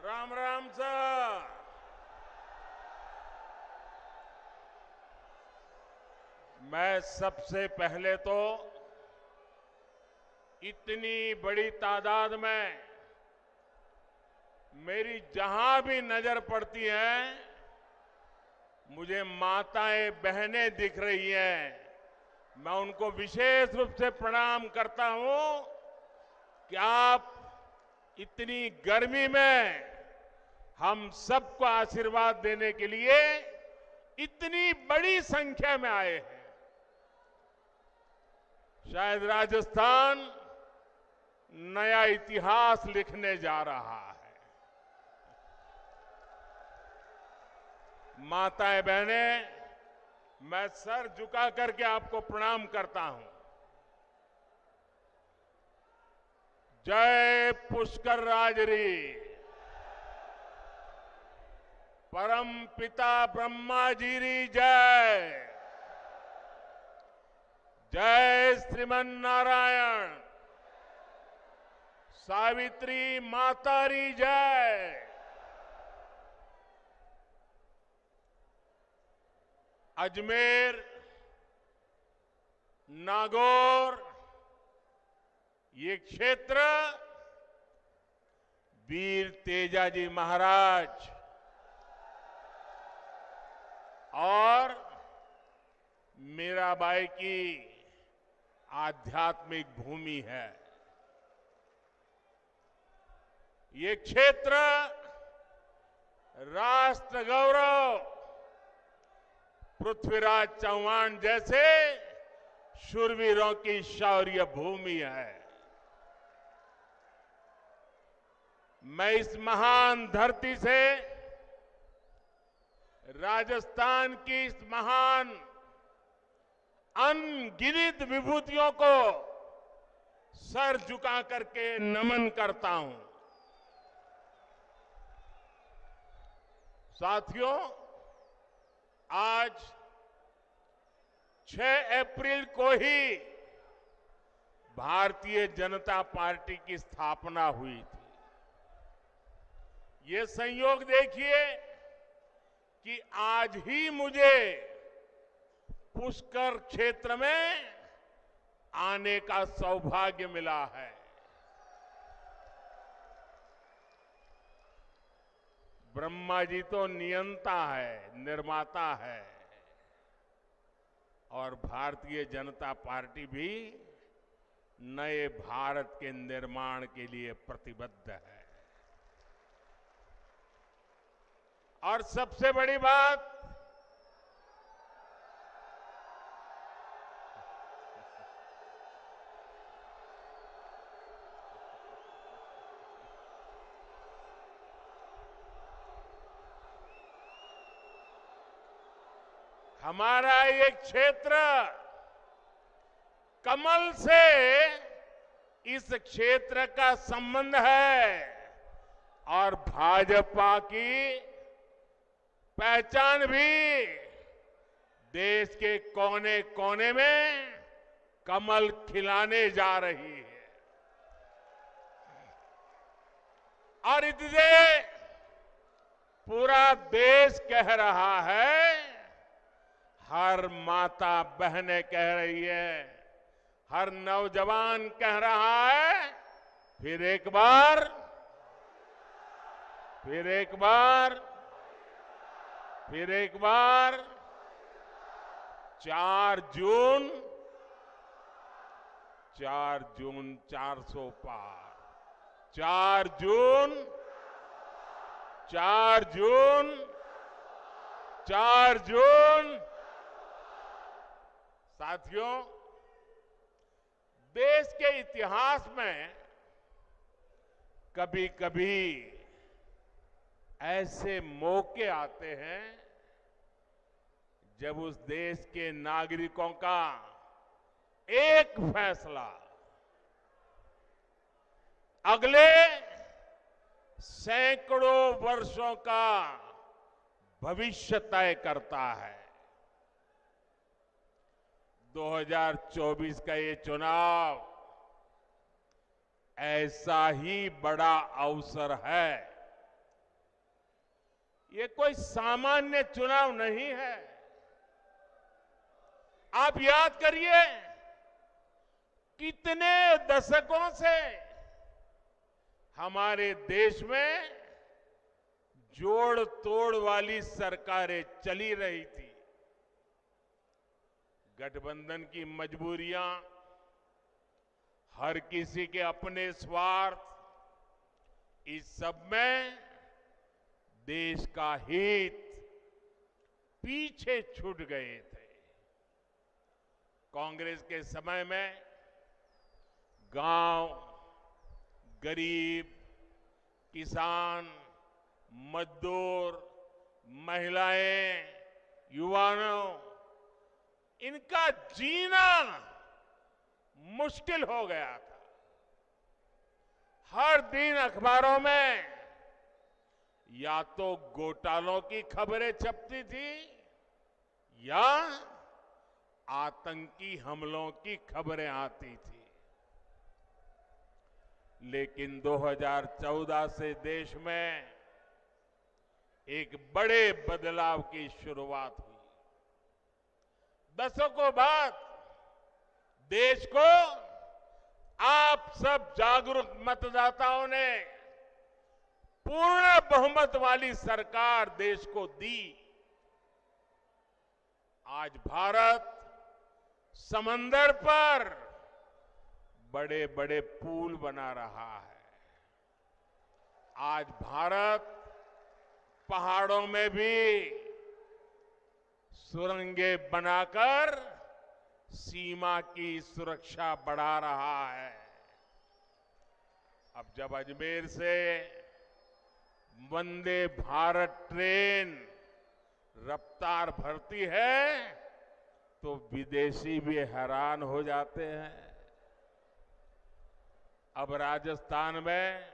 Ram Ram sir. मैं सबसे पहले तो इतनी बड़ी तादाद में मेरी जहां भी नजर पड़ती है मुझे माताएं बहनें दिख रही हैं। मैं उनको विशेष रूप से प्रणाम करता हूं कि आप इतनी गर्मी में हम सबको आशीर्वाद देने के लिए इतनी बड़ी संख्या में आए हैं। शायद राजस्थान नया इतिहास लिखने जा रहा है। माताएं बहनें, मैं सर झुका करके आपको प्रणाम करता हूं। जय पुष्कर राजरी। परम पिता ब्रह्मा जी री जय। जय श्रीमन नारायण। सावित्री माता री जय। अजमेर, नागौर, ये क्षेत्र वीर तेजाजी महाराज और मीराबाई की आध्यात्मिक भूमि है। ये क्षेत्र राष्ट्र गौरव पृथ्वीराज चौहान जैसे शूरवीरों की शौर्य भूमि है। मैं इस महान धरती से राजस्थान की इस महान अनगिनत विभूतियों को सर झुका करके नमन करता हूं। साथियों, आज 6 अप्रैल को ही भारतीय जनता पार्टी की स्थापना हुई थी। ये संयोग देखिए कि आज ही मुझे पुष्कर क्षेत्र में आने का सौभाग्य मिला है। ब्रह्मा जी तो नियंता है, निर्माता है, और भारतीय जनता पार्टी भी नए भारत के निर्माण के लिए प्रतिबद्ध है। और सबसे बड़ी बात, हमारा ये क्षेत्र कमल से इस क्षेत्र का संबंध है और भाजपा की पहचान भी देश के कोने कोने में कमल खिलाने जा रही है। और इसलिए पूरा देश कह रहा है, हर माता बहनें कह रही है, हर नौजवान कह रहा है, फिर एक बार 4 जून 400 पार। 4 जून। साथियों, देश के इतिहास में कभी कभी ऐसे मौके आते हैं जब उस देश के नागरिकों का एक फैसला अगले सैकड़ों वर्षों का भविष्य तय करता है। 2024 का ये चुनाव ऐसा ही बड़ा अवसर है। ये कोई सामान्य चुनाव नहीं है। आप याद करिए, कितने दशकों से हमारे देश में जोड़ तोड़ वाली सरकारें चली रही थी। गठबंधन की मजबूरियां, हर किसी के अपने स्वार्थ, इस सब में देश का हित पीछे छूट गए थे। कांग्रेस के समय में गांव, गरीब, किसान, मजदूर, महिलाएं, युवाओं, इनका जीना मुश्किल हो गया था। हर दिन अखबारों में या तो घोटालों की खबरें छपती थी या आतंकी हमलों की खबरें आती थी। लेकिन 2014 से देश में एक बड़े बदलाव की शुरुआत हुई। दशकों बाद देश को आप सब जागरूक मतदाताओं ने पूर्ण बहुमत वाली सरकार देश को दी। आज भारत समंदर पर बड़े बड़े पुल बना रहा है। आज भारत पहाड़ों में भी सुरंगें बनाकर सीमा की सुरक्षा बढ़ा रहा है। अब जब अजमेर से वंदे भारत ट्रेन रफ्तार भरती है तो विदेशी भी हैरान हो जाते हैं। अब राजस्थान में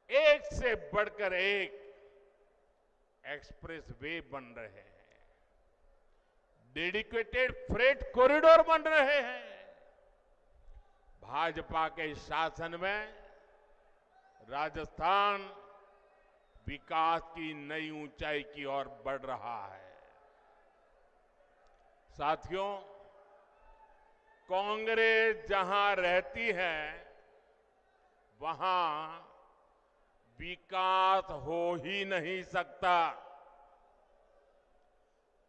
एक से बढ़कर एक एक्सप्रेस वे बन रहे हैं, डेडिकेटेड फ्रेट कॉरिडोर बन रहे हैं। भाजपा के शासन में राजस्थान विकास की नई ऊंचाई की ओर बढ़ रहा है। साथियों, कांग्रेस जहां रहती है वहां विकास हो ही नहीं सकता।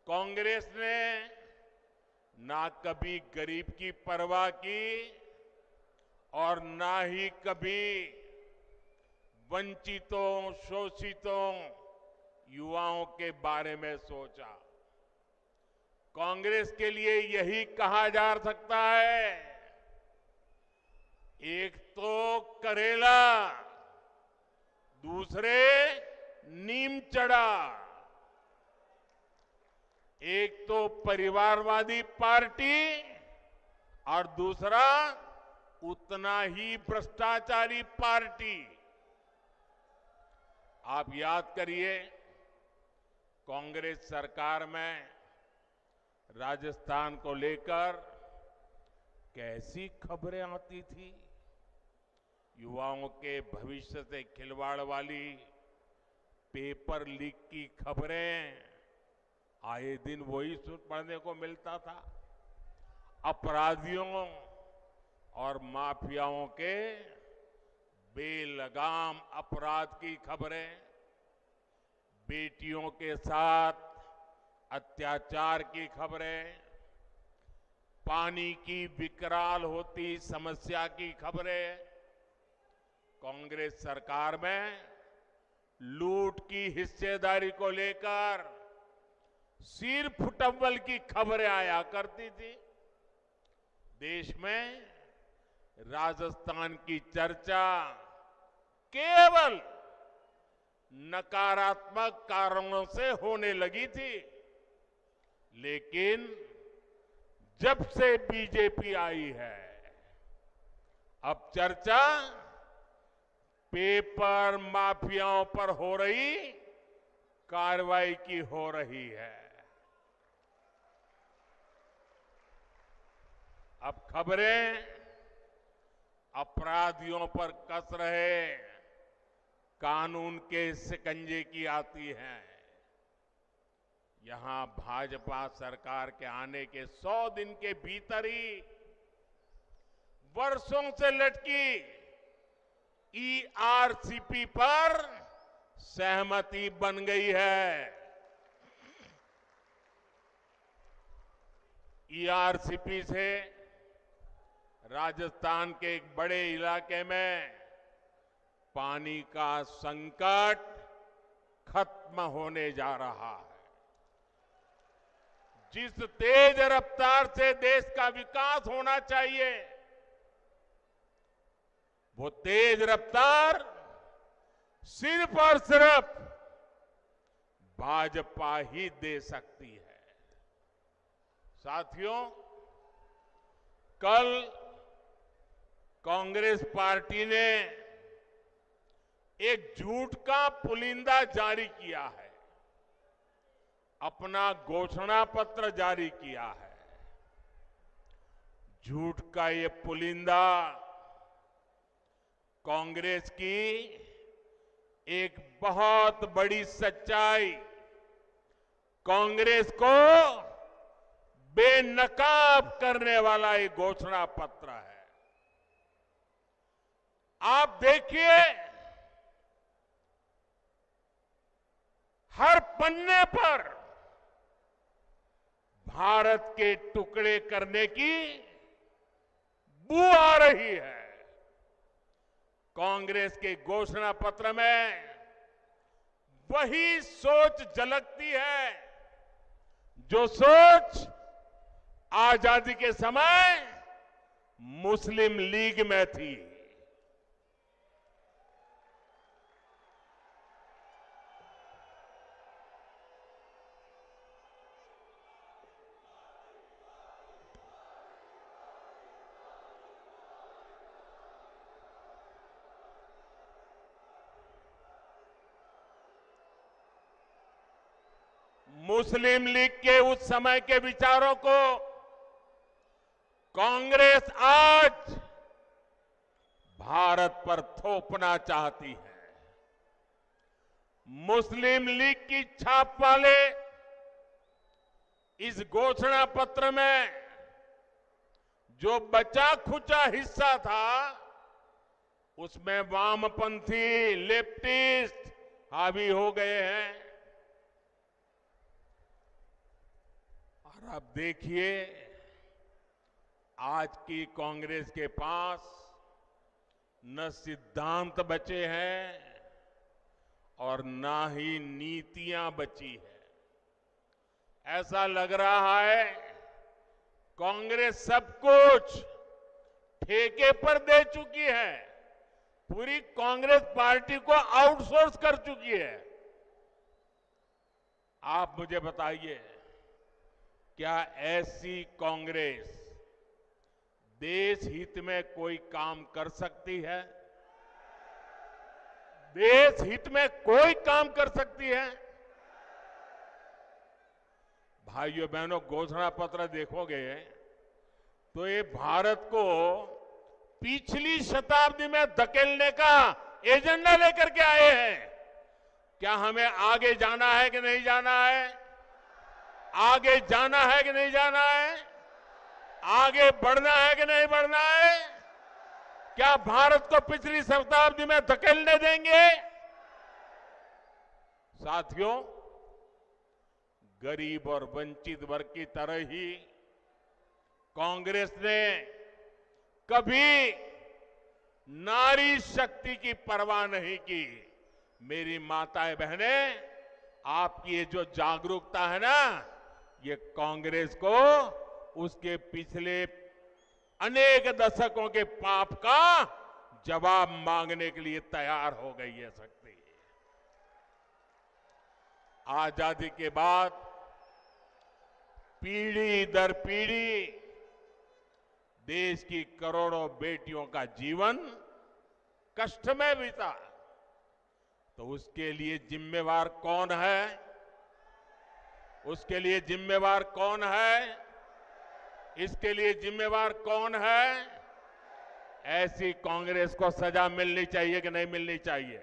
कांग्रेस ने ना कभी गरीब की परवाह की और ना ही कभी वंचितों, शोषितों, युवाओं के बारे में सोचा। कांग्रेस के लिए यही कहा जा सकता है, एक तो करेला, दूसरे नीम चढ़ा। एक तो परिवारवादी पार्टी और दूसरा उतना ही भ्रष्टाचारी पार्टी। आप याद करिए, कांग्रेस सरकार में राजस्थान को लेकर कैसी खबरें आती थी। युवाओं के भविष्य से खिलवाड़ वाली पेपर लीक की खबरें आए दिन वही पढ़ने को मिलता था। अपराधियों और माफियाओं के बेलगाम अपराध की खबरें, बेटियों के साथ अत्याचार की खबरें, पानी की विकराल होती समस्या की खबरें, कांग्रेस सरकार में लूट की हिस्सेदारी को लेकर सिर फुटव्वल की खबरें आया करती थी। देश में राजस्थान की चर्चा केवल नकारात्मक कारणों से होने लगी थी। लेकिन जब से बीजेपी आई है, अब चर्चा पेपर माफियाओं पर हो रही कार्रवाई की हो रही है। अब खबरें अपराधियों पर कस रहे कानून के शिकंजे की आती हैं। यहां भाजपा सरकार के आने के 100 दिन के भीतर ही वर्षों से लटकी ईआरसीपी पर सहमति बन गई है। ईआरसीपी से राजस्थान के एक बड़े इलाके में पानी का संकट खत्म होने जा रहा है। जिस तेज रफ्तार से देश का विकास होना चाहिए, वो तेज रफ्तार सिर्फ और सिर्फ भाजपा ही दे सकती है। साथियों, कल कांग्रेस पार्टी ने एक झूठ का पुलिंदा जारी किया है, अपना घोषणा पत्र जारी किया है। झूठ का ये पुलिंदा कांग्रेस की एक बहुत बड़ी सच्चाई, कांग्रेस को बेनकाब करने वाला एक घोषणा पत्र है। आप देखिए, हर पन्ने पर भारत के टुकड़े करने की बू आ रही है। कांग्रेस के घोषणा पत्र में वही सोच झलकती है जो सोच आजादी के समय मुस्लिम लीग में थी। मुस्लिम लीग के उस समय के विचारों को कांग्रेस आज भारत पर थोपना चाहती है। मुस्लिम लीग की छाप वाले इस घोषणा पत्र में जो बचा खुचा हिस्सा था, उसमें वामपंथी लेफ्टिस्ट हावी हो गए हैं। और अब देखिए, आज की कांग्रेस के पास न सिद्धांत बचे हैं और न ही नीतियां बची है। ऐसा लग रहा है कांग्रेस सब कुछ ठेके पर दे चुकी है, पूरी कांग्रेस पार्टी को आउटसोर्स कर चुकी है। आप मुझे बताइए, क्या ऐसी कांग्रेस देश हित में कोई काम कर सकती है? देश हित में कोई काम कर सकती है? भाइयों बहनों, घोषणा पत्र देखोगे तो ये भारत को पिछली शताब्दी में धकेलने का एजेंडा लेकर के आए हैं। क्या हमें आगे जाना है कि नहीं जाना है? आगे जाना है कि नहीं जाना है? आगे बढ़ना है कि नहीं बढ़ना है? क्या भारत को पिछली शताब्दी में धकेलने देंगे? साथियों, गरीब और वंचित वर्ग की तरह ही कांग्रेस ने कभी नारी शक्ति की परवाह नहीं की। मेरी माताएं बहनें, आपकी ये जो जागरूकता है ना, ये कांग्रेस को उसके पिछले अनेक दशकों के पाप का जवाब मांगने के लिए तैयार हो गई है शक्ति। आजादी के बाद पीढ़ी दर पीढ़ी देश की करोड़ों बेटियों का जीवन कष्ट में बीता, तो उसके लिए जिम्मेवार कौन है? उसके लिए जिम्मेवार कौन है? इसके लिए जिम्मेवार कौन है? ऐसी कांग्रेस को सजा मिलनी चाहिए कि नहीं मिलनी चाहिए?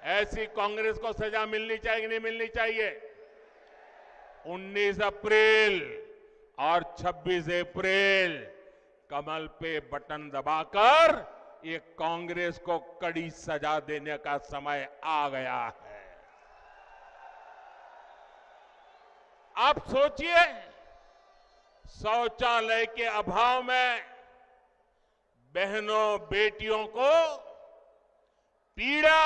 ऐसी कांग्रेस को सजा मिलनी चाहिए कि नहीं मिलनी चाहिए? 19 अप्रैल और 26 अप्रैल कमल पे बटन दबाकर ये कांग्रेस को कड़ी सजा देने का समय आ गया है। आप सोचिए, शौचालय के अभाव में बहनों बेटियों को पीड़ा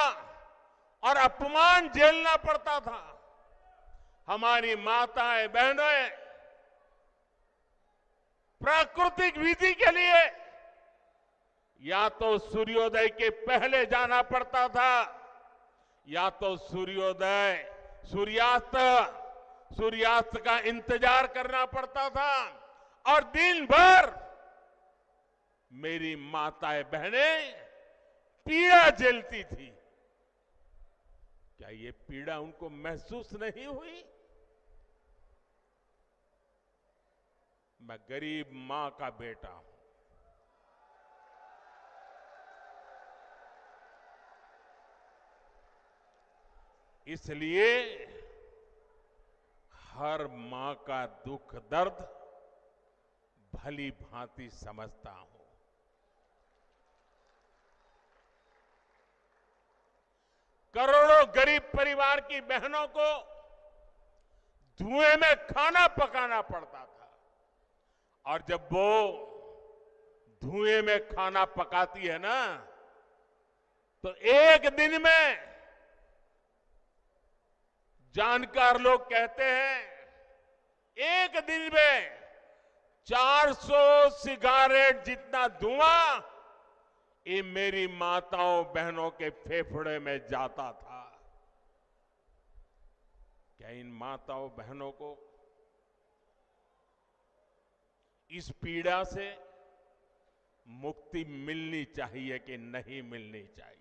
और अपमान झेलना पड़ता था। हमारी माताएं बहनें प्राकृतिक विधि के लिए या तो सूर्योदय के पहले जाना पड़ता था या तो सूर्यास्त का इंतजार करना पड़ता था और दिन भर मेरी माताएं बहनें पीड़ा झेलती थी। क्या ये पीड़ा उनको महसूस नहीं हुई? मैं गरीब मां का बेटा हूं। इसलिए हर मां का दुख दर्द भली भांति समझता हूं। करोड़ों गरीब परिवार की बहनों को धुएं में खाना पकाना पड़ता था और जब वो धुएं में खाना पकाती है ना, तो एक दिन में जानकार लोग कहते हैं एक दिन में 400 सिगारेट जितना धुआं ये मेरी माताओं बहनों के फेफड़े में जाता था। क्या इन माताओं बहनों को इस पीड़ा से मुक्ति मिलनी चाहिए कि नहीं मिलनी चाहिए?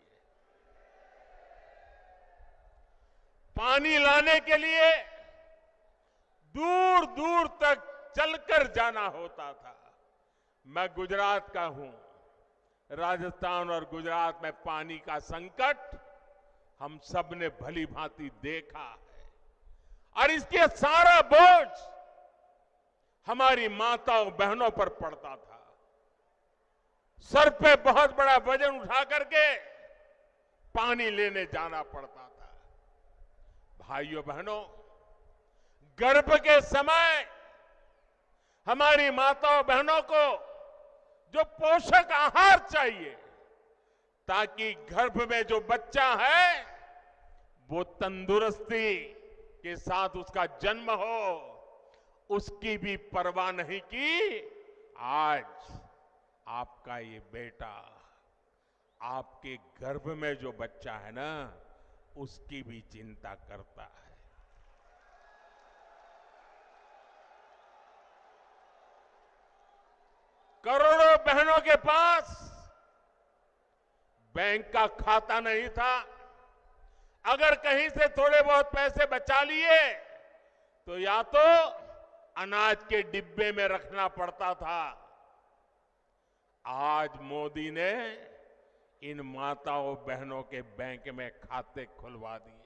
पानी लाने के लिए दूर दूर तक चलकर जाना होता था। मैं गुजरात का हूं। राजस्थान और गुजरात में पानी का संकट हम सब ने भली भांति देखा है और इसके सारा बोझ हमारी माताओं बहनों पर पड़ता था। सर पे बहुत बड़ा वजन उठा करके पानी लेने जाना पड़ता था। भाइयों बहनों, गर्भ के समय हमारी माताओं बहनों को जो पोषक आहार चाहिए ताकि गर्भ में जो बच्चा है वो तंदुरुस्ती के साथ उसका जन्म हो, उसकी भी परवाह नहीं की। आज आपका ये बेटा आपके गर्भ में जो बच्चा है ना, उसकी भी चिंता करता है। करोड़ों बहनों के पास बैंक का खाता नहीं था। अगर कहीं से थोड़े बहुत पैसे बचा लिए तो या तो अनाज के डिब्बे में रखना पड़ता था। आज मोदी ने इन माताओं बहनों के बैंक में खाते खुलवा दिए।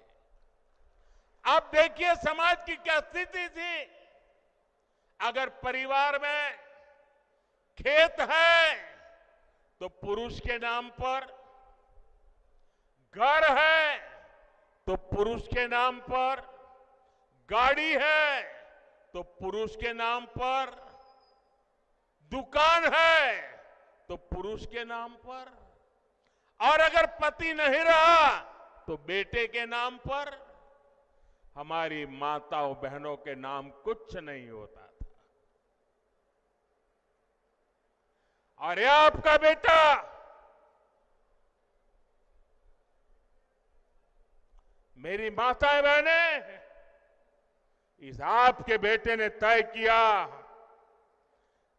अब देखिए समाज की क्या स्थिति थी। अगर परिवार में खेत है तो पुरुष के नाम पर, घर है तो पुरुष के नाम पर, गाड़ी है तो पुरुष के नाम पर, दुकान है तो पुरुष के नाम पर, और अगर पति नहीं रहा तो बेटे के नाम पर। हमारी माताओं बहनों के नाम कुछ नहीं होता था। और ये आपका बेटा मेरी माताएं बहनें, इस आपके बेटे ने तय किया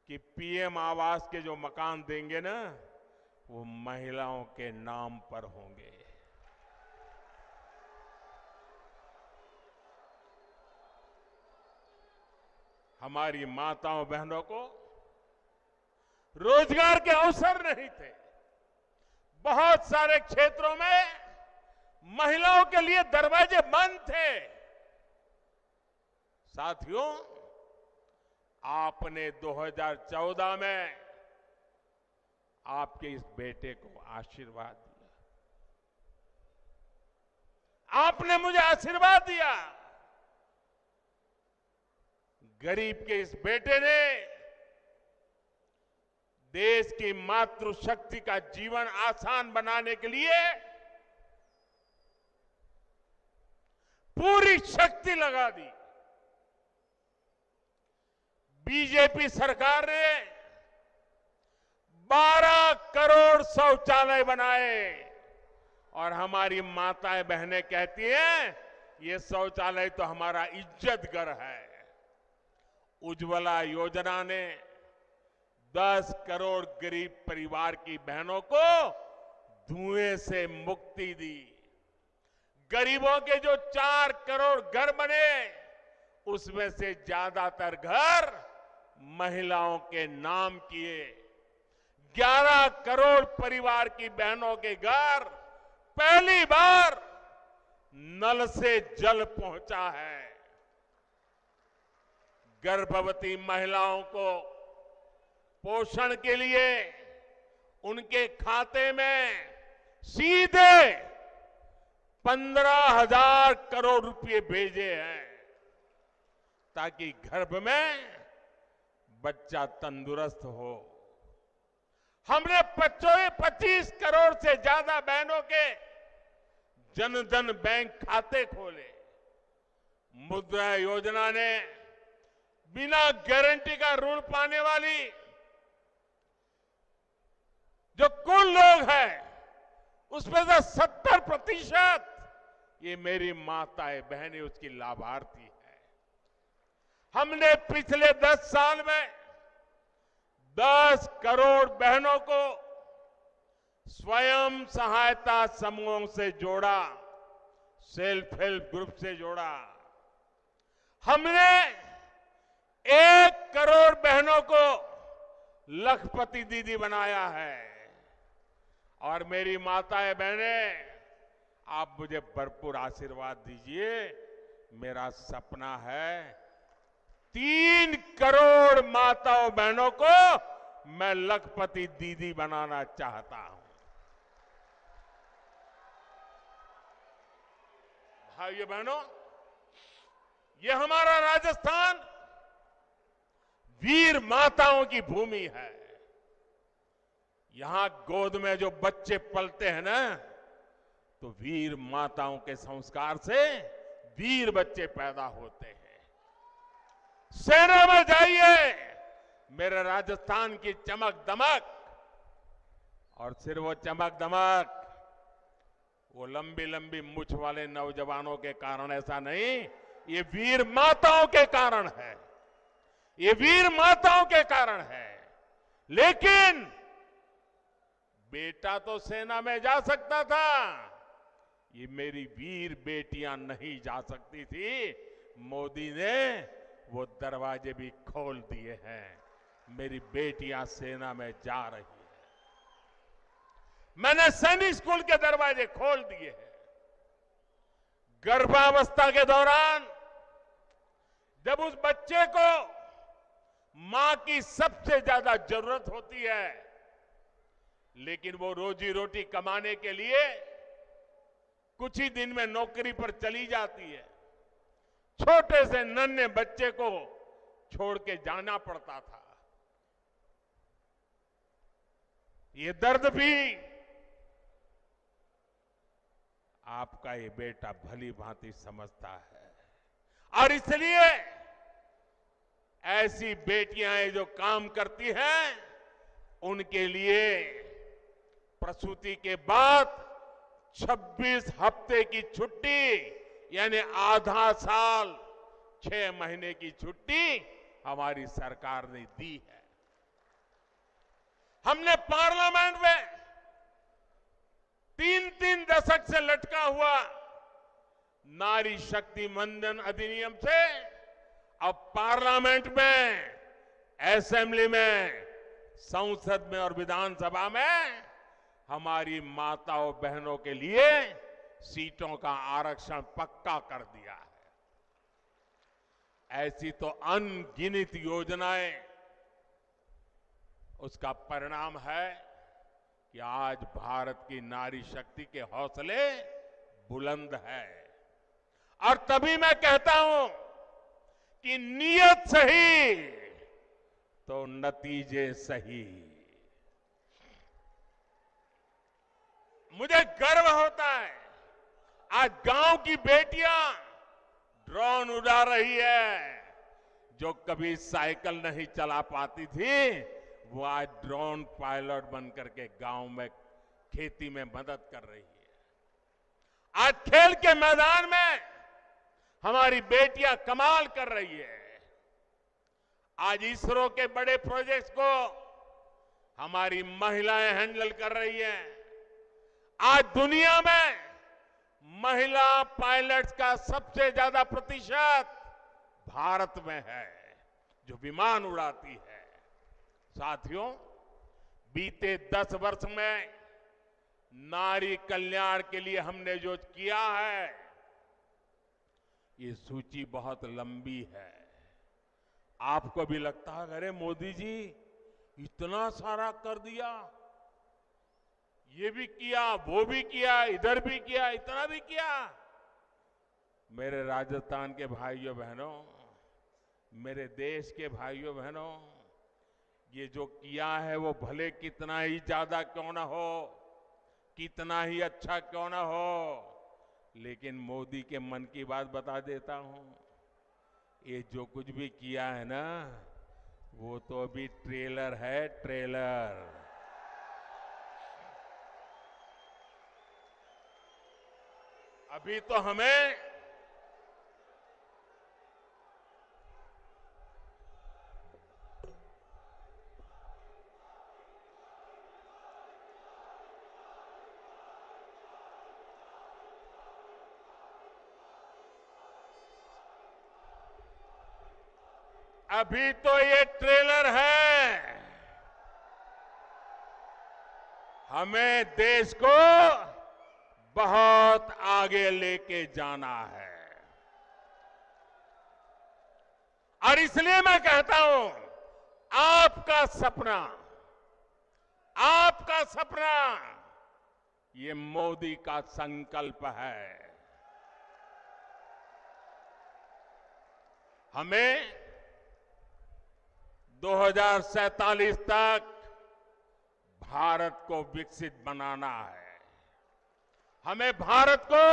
कि पीएम आवास के जो मकान देंगे ना, वो महिलाओं के नाम पर होंगे। हमारी माताओं बहनों को रोजगार के अवसर नहीं थे। बहुत सारे क्षेत्रों में महिलाओं के लिए दरवाजे बंद थे। साथियों, आपने 2014 में आपके इस बेटे को आशीर्वाद दिया। आपने मुझे आशीर्वाद दिया। गरीब के इस बेटे ने देश की मातृशक्ति का जीवन आसान बनाने के लिए पूरी शक्ति लगा दी। बीजेपी सरकार ने 12 करोड़ शौचालय बनाए और हमारी माताएं बहनें कहती हैं ये शौचालय तो हमारा इज्जत घर है। उज्ज्वला योजना ने 10 करोड़ गरीब परिवार की बहनों को धुएं से मुक्ति दी। गरीबों के जो 4 करोड़ घर बने उसमें से ज्यादातर घर महिलाओं के नाम किए। 11 करोड़ परिवार की बहनों के घर पहली बार नल से जल पहुंचा है। गर्भवती महिलाओं को पोषण के लिए उनके खाते में सीधे 15,000 करोड़ रुपए भेजे हैं ताकि गर्भ में बच्चा तंदुरुस्त हो। हमने 25 करोड़ से ज्यादा बहनों के जनधन बैंक खाते खोले। मुद्रा योजना ने बिना गारंटी का ऋण पाने वाली जो कुल लोग हैं उसमें से 70% ये मेरी माताएं बहनें उसकी लाभार्थी है। हमने पिछले 10 साल में 10 करोड़ बहनों को स्वयं सहायता समूहों से जोड़ा, सेल्फ हेल्प ग्रुप से जोड़ा। हमने 1 करोड़ बहनों को लखपति दीदी बनाया है। और मेरी माताएं बहनें, आप मुझे भरपूर आशीर्वाद दीजिए। मेरा सपना है 3 करोड़ माताओं बहनों को मैं लखपति दीदी बनाना चाहता हूं। भाइयों बहनों, ये हमारा राजस्थान वीर माताओं की भूमि है। यहां गोद में जो बच्चे पलते हैं ना, तो वीर माताओं के संस्कार से वीर बच्चे पैदा होते हैं। सेना में जाइए, मेरे राजस्थान की चमक दमक, और सिर्फ वो चमक दमक वो लंबी लंबी मूंछ वाले नौजवानों के कारण ऐसा नहीं, ये वीर माताओं के कारण है। ये वीर माताओं के कारण है। लेकिन बेटा तो सेना में जा सकता था, ये मेरी वीर बेटियां नहीं जा सकती थी। मोदी ने वो दरवाजे भी खोल दिए हैं। मेरी बेटियां सेना में जा रही है। मैंने सैनिक स्कूल के दरवाजे खोल दिए हैं। गर्भावस्था के दौरान जब उस बच्चे को मां की सबसे ज्यादा जरूरत होती है, लेकिन वो रोजी रोटी कमाने के लिए कुछ ही दिन में नौकरी पर चली जाती है, छोटे से नन्हे बच्चे को छोड़ के जाना पड़ता था। ये दर्द भी आपका ये बेटा भली भांति समझता है। और इसलिए ऐसी बेटियां जो काम करती हैं, उनके लिए प्रसूति के बाद 26 हफ्ते की छुट्टी यानी आधा साल 6 महीने की छुट्टी हमारी सरकार ने दी है। हमने पार्लियामेंट में 3-3 दशक से लटका हुआ नारी शक्ति वंदन अधिनियम से अब पार्लियामेंट में, असेंबली में, संसद में और विधानसभा में हमारी माताओं बहनों के लिए सीटों का आरक्षण पक्का कर दिया है। ऐसी तो अनगिनत योजनाएं उसका परिणाम है कि आज भारत की नारी शक्ति के हौसले बुलंद है। और तभी मैं कहता हूं कि नीयत सही तो नतीजे सही। मुझे गर्व होता है आज गांव की बेटियां ड्रोन उड़ा रही है। जो कभी साइकिल नहीं चला पाती थी वो आज ड्रोन पायलट बनकर के गांव में खेती में मदद कर रही है। आज खेल के मैदान में हमारी बेटियां कमाल कर रही है। आज इसरो के बड़े प्रोजेक्ट्स को हमारी महिलाएं हैंडल कर रही हैं। आज दुनिया में महिला पायलट्स का सबसे ज्यादा प्रतिशत भारत में है जो विमान उड़ाती है। साथियों, बीते 10 वर्ष में नारी कल्याण के लिए हमने जो किया है ये सूची बहुत लंबी है। आपको भी लगता है अरे मोदी जी इतना सारा कर दिया, ये भी किया, वो भी किया, इधर भी किया, इतना भी किया। मेरे राजस्थान के भाइयों बहनों, मेरे देश के भाइयों बहनों, ये जो किया है वो भले कितना ही ज्यादा क्यों ना हो, कितना ही अच्छा क्यों ना हो, लेकिन मोदी के मन की बात बता देता हूं। ये जो कुछ भी किया है ना वो तो अभी ट्रेलर है, ट्रेलर। अभी तो हमें ये ट्रेलर है। हमें देश को बहुत आगे लेके जाना है। और इसलिए मैं कहता हूं आपका सपना ये मोदी का संकल्प है। हमें 2047 तक भारत को विकसित बनाना है। हमें भारत को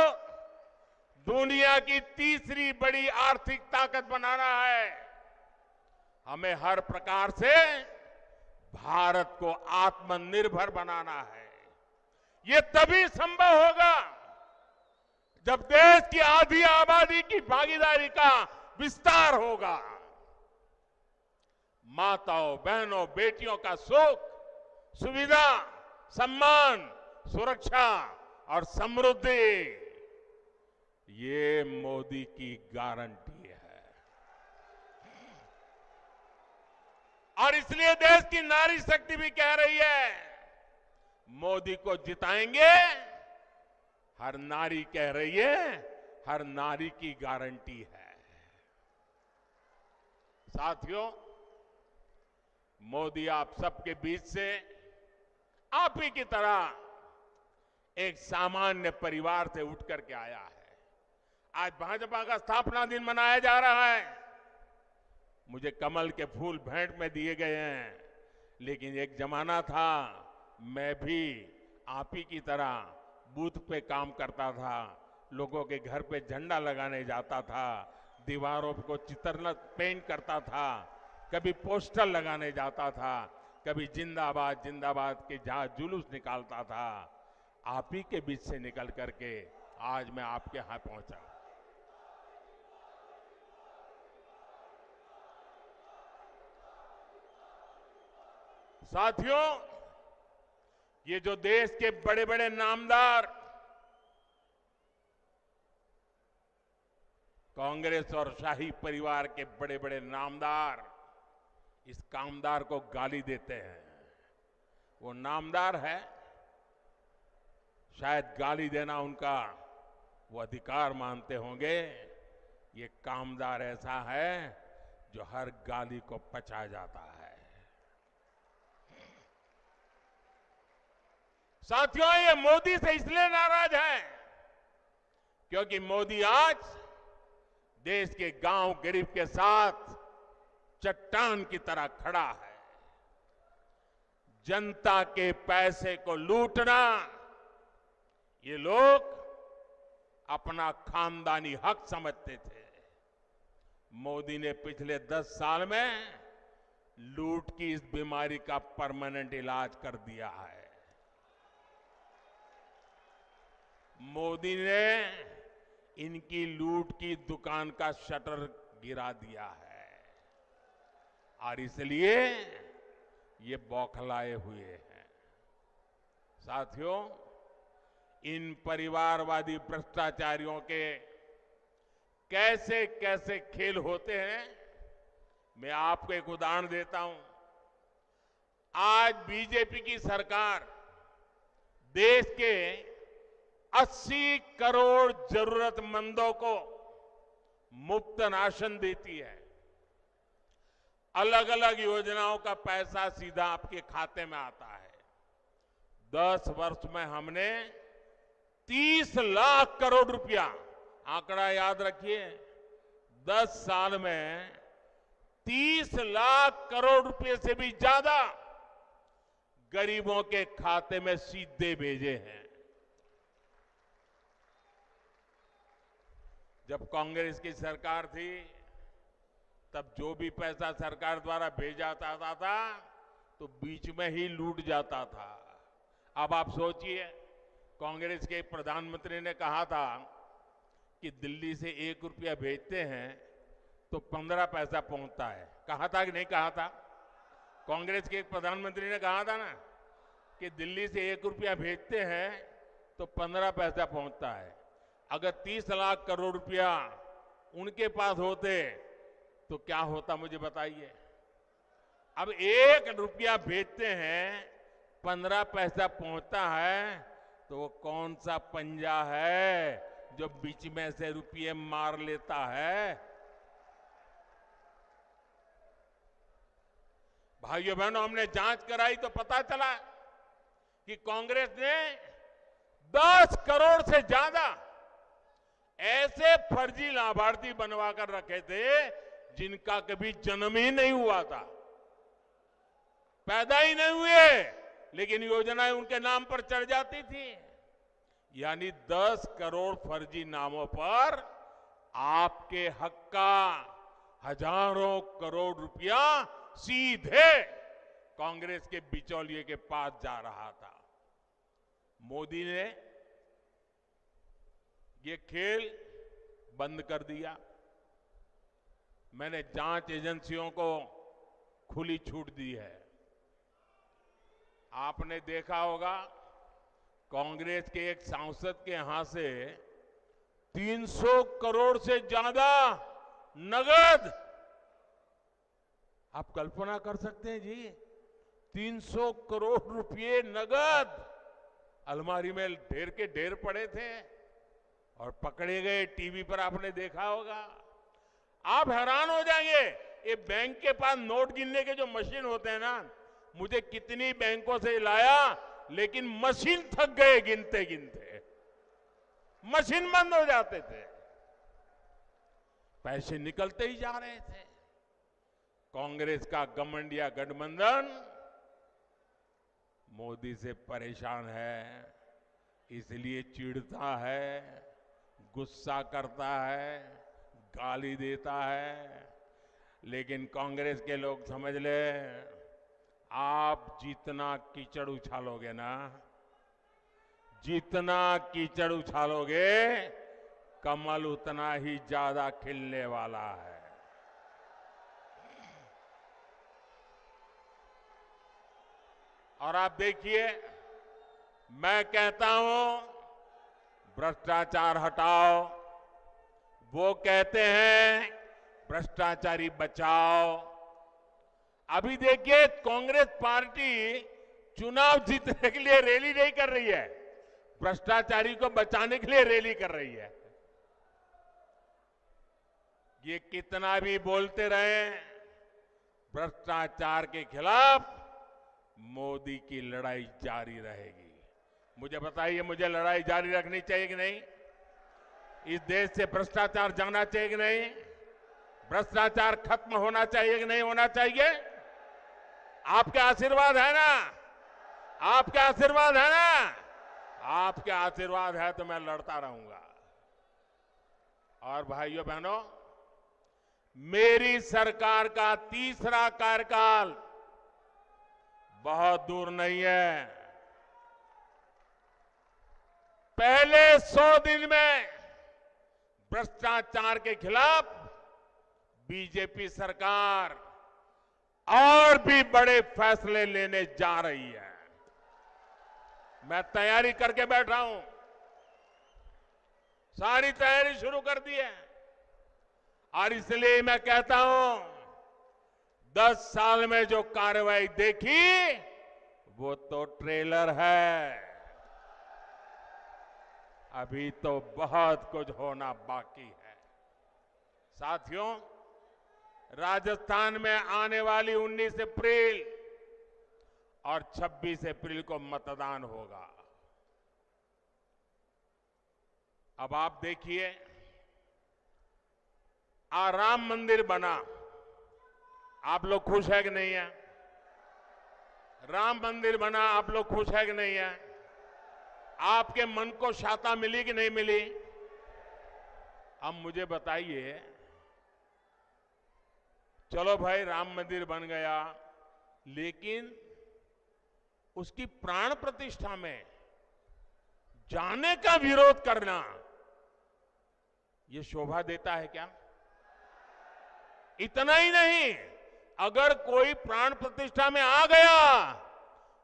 दुनिया की तीसरी बड़ी आर्थिक ताकत बनाना है। हमें हर प्रकार से भारत को आत्मनिर्भर बनाना है। ये तभी संभव होगा जब देश की आधी आबादी की भागीदारी का विस्तार होगा। माताओं, बहनों, बेटियों का सुख, सुविधा, सम्मान, सुरक्षा और समृद्धि ये मोदी की गारंटी है। और इसलिए देश की नारी शक्ति भी कह रही है मोदी को जिताएंगे। हर नारी कह रही है हर नारी की गारंटी है। साथियों, मोदी आप सबके बीच से आप ही की तरह एक सामान्य परिवार से उठ करके आया है। आज भाजपा का स्थापना दिन मनाया जा रहा है। मुझे कमल के फूल भेंट में दिए गए हैं, लेकिन एक जमाना था मैं भी आप ही की तरह बूथ पे काम करता था, लोगों के घर पे झंडा लगाने जाता था, दीवारों को चित्र पेंट करता था, कभी पोस्टर लगाने जाता था, कभी जिंदाबाद जिंदाबाद के जहां जुलूस निकालता था। आप ही के बीच से निकल करके आज मैं आपके यहां पहुंचा। साथियों, ये जो देश के बड़े बड़े नामदार कांग्रेस और शाही परिवार के बड़े बड़े नामदार इस कामदार को गाली देते हैं, वो नामदार है, शायद गाली देना उनका वो अधिकार मानते होंगे। ये कामदार ऐसा है जो हर गाली को पचा जाता है। साथियों, ये मोदी से इसलिए नाराज है क्योंकि मोदी आज देश के गांव गरीब के साथ चट्टान की तरह खड़ा है। जनता के पैसे को लूटना ये लोग अपना खानदानी हक समझते थे। मोदी ने पिछले 10 साल में लूट की इस बीमारी का परमानेंट इलाज कर दिया है। मोदी ने इनकी लूट की दुकान का शटर गिरा दिया है और इसलिए ये बौखलाए हुए हैं। साथियों, इन परिवारवादी भ्रष्टाचारियों के कैसे कैसे खेल होते हैं, मैं आपको एक उदाहरण देता हूं। आज बीजेपी की सरकार देश के 80 करोड़ जरूरतमंदों को मुफ्त राशन देती है। अलग अलग योजनाओं का पैसा सीधा आपके खाते में आता है। 10 वर्ष में हमने 30 लाख करोड़ रुपया, आंकड़ा याद रखिए, 10 साल में 30 लाख करोड़ रुपए से भी ज्यादा गरीबों के खाते में सीधे भेजे हैं। जब कांग्रेस की सरकार थी तब जो भी पैसा सरकार द्वारा भेजा जाता था तो बीच में ही लूट जाता था। अब आप सोचिए, कांग्रेस के प्रधानमंत्री ने कहा था कि दिल्ली से 1 रुपया भेजते हैं तो 15 पैसा पहुंचता है। कहा था कि नहीं कहा था? कांग्रेस के एक प्रधानमंत्री ने कहा था ना कि दिल्ली से 1 रुपया भेजते हैं तो 15 पैसा पहुंचता है। अगर 30 लाख करोड़ रुपया उनके पास होते तो क्या होता, मुझे बताइए। अब 1 रुपया भेजते हैं, 15 पैसा पहुंचता है, तो वो कौन सा पंजा है जो बीच में से रुपये मार लेता है? भाइयों बहनों, हमने जांच कराई तो पता चला कि कांग्रेस ने 10 करोड़ से ज्यादा ऐसे फर्जी लाभार्थी बनवा कर रखे थे जिनका कभी जन्म ही नहीं हुआ था, पैदा ही नहीं हुए, लेकिन योजनाएं उनके नाम पर चढ़ जाती थी। यानी 10 करोड़ फर्जी नामों पर आपके हक का हजारों करोड़ रुपया सीधे कांग्रेस के बिचौलिए के पास जा रहा था। मोदी ने ये खेल बंद कर दिया। मैंने जांच एजेंसियों को खुली छूट दी है। आपने देखा होगा, कांग्रेस के एक सांसद के यहां से 300 करोड़ से ज्यादा नगद, आप कल्पना कर सकते हैं जी, 300 करोड़ रुपए नगद अलमारी में ढेर के ढेर पड़े थे और पकड़े गए। टीवी पर आपने देखा होगा। आप हैरान हो जाएंगे, ये बैंक के पास नोट गिनने के जो मशीन होते हैं ना, मुझे कितनी बैंकों से लाया, लेकिन मशीन थक गए गिनते गिनते, मशीन बंद हो जाते थे, पैसे निकलते ही जा रहे थे। कांग्रेस का घमंडिया गठबंधन मोदी से परेशान है, इसलिए चिढ़ता है, गुस्सा करता है, गाली देता है। लेकिन कांग्रेस के लोग समझ ले, आप जितना कीचड़ उछालोगे ना, जितना कीचड़ उछालोगे, कमल उतना ही ज्यादा खिलने वाला है। और आप देखिए, मैं कहता हूं भ्रष्टाचार हटाओ, वो कहते हैं भ्रष्टाचारी बचाओ। अभी देखिए, कांग्रेस पार्टी चुनाव जीतने के लिए रैली नहीं कर रही है, भ्रष्टाचारी को बचाने के लिए रैली कर रही है। ये कितना भी बोलते रहे, भ्रष्टाचार के खिलाफ मोदी की लड़ाई जारी रहेगी। मुझे बताइए, मुझे लड़ाई जारी रखनी चाहिए कि नहीं? इस देश से भ्रष्टाचार जाना चाहिए कि नहीं? भ्रष्टाचार खत्म होना चाहिए कि नहीं होना चाहिए? आपके आशीर्वाद है ना? आपके आशीर्वाद है ना? आपके आशीर्वाद है तो मैं लड़ता रहूंगा। और भाइयों बहनों, मेरी सरकार का तीसरा कार्यकाल बहुत दूर नहीं है। पहले 100 दिन में भ्रष्टाचार के खिलाफ बीजेपी सरकार और भी बड़े फैसले लेने जा रही है। मैं तैयारी करके बैठा हूं, सारी तैयारी शुरू कर दी है। और इसलिए मैं कहता हूं, 10 साल में जो कार्रवाई देखी वो तो ट्रेलर है, अभी तो बहुत कुछ होना बाकी है। साथियों, राजस्थान में आने वाली 19 अप्रैल और 26 अप्रैल को मतदान होगा। अब आप देखिए, राम मंदिर बना, आप लोग खुश है कि नहीं है? राम मंदिर बना, आप लोग खुश है कि नहीं है? आपके मन को शांति मिली कि नहीं मिली? अब मुझे बताइए, चलो भाई राम मंदिर बन गया, लेकिन उसकी प्राण प्रतिष्ठा में जाने का विरोध करना यह शोभा देता है क्या? इतना ही नहीं, अगर कोई प्राण प्रतिष्ठा में आ गया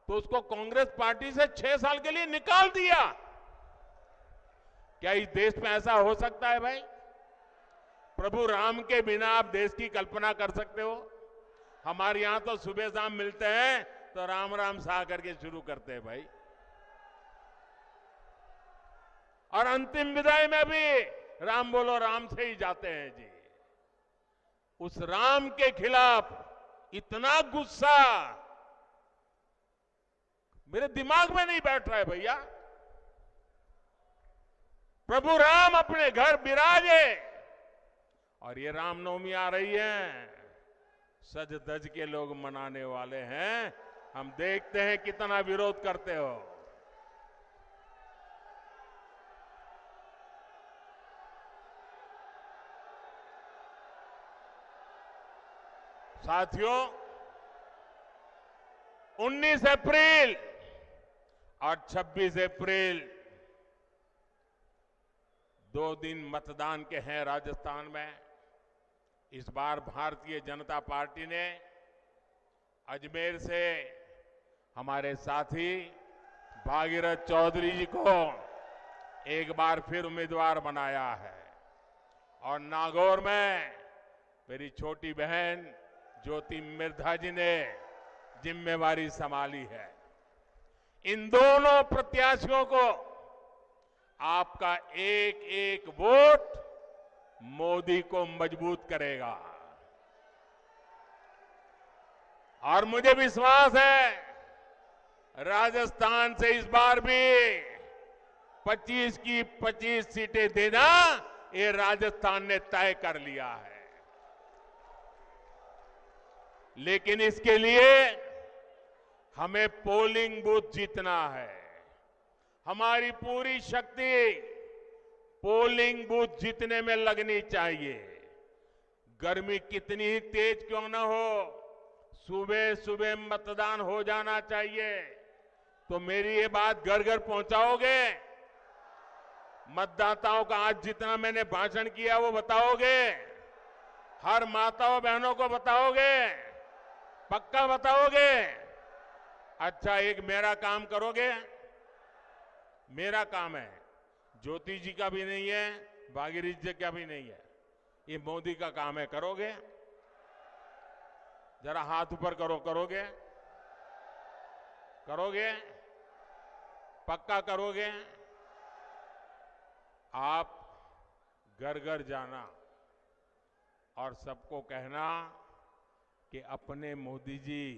तो उसको कांग्रेस पार्टी से 6 साल के लिए निकाल दिया। क्या इस देश में ऐसा हो सकता है भाई? प्रभु राम के बिना आप देश की कल्पना कर सकते हो? हमारे यहां तो सुबह शाम मिलते हैं तो राम राम सा करके शुरू करते हैं भाई। और अंतिम विदाई में भी राम बोलो राम से ही जाते हैं जी। उस राम के खिलाफ इतना गुस्सा मेरे दिमाग में नहीं बैठ रहा है भैया। प्रभु राम अपने घर विराजे, और ये रामनवमी आ रही है, सज धज के लोग मनाने वाले हैं। हम देखते हैं कितना विरोध करते हो। साथियों, 19 अप्रैल और 26 अप्रैल 2 दिन मतदान के हैं राजस्थान में। इस बार भारतीय जनता पार्टी ने अजमेर से हमारे साथी भागीरथ चौधरी जी को एक बार फिर उम्मीदवार बनाया है, और नागौर में मेरी छोटी बहन ज्योति मिर्धा जी ने जिम्मेवारी संभाली है। इन दोनों प्रत्याशियों को आपका एक एक वोट मोदी को मजबूत करेगा। और मुझे विश्वास है, राजस्थान से इस बार भी 25 की 25 सीटें देना ये राजस्थान ने तय कर लिया है। लेकिन इसके लिए हमें पोलिंग बूथ जीतना है। हमारी पूरी शक्ति पोलिंग बूथ जीतने में लगनी चाहिए। गर्मी कितनी ही तेज क्यों न हो, सुबह सुबह मतदान हो जाना चाहिए। तो मेरी ये बात घर घर पहुंचाओगे? मतदाताओं का आज जितना मैंने भाषण किया वो बताओगे? हर माताओं बहनों को बताओगे? पक्का बताओगे? अच्छा, एक मेरा काम करोगे? मेरा काम है, ज्योति जी का भी नहीं है, भागीरथ जी का भी नहीं है, ये मोदी का काम है। करोगे? जरा हाथ ऊपर करो। करोगे? करोगे? पक्का करोगे? आप घर घर जाना, और सबको कहना कि अपने मोदी जी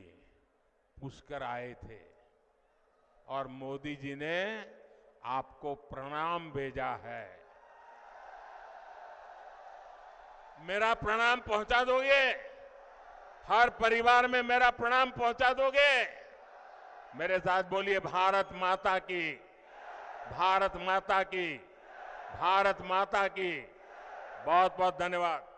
पुष्कर आए थे और मोदी जी ने आपको प्रणाम भेजा है। मेरा प्रणाम पहुंचा दोगे? हर परिवार में मेरा प्रणाम पहुंचा दोगे? मेरे साथ बोलिए, भारत माता की, भारत माता की, भारत माता की। बहुत बहुत धन्यवाद।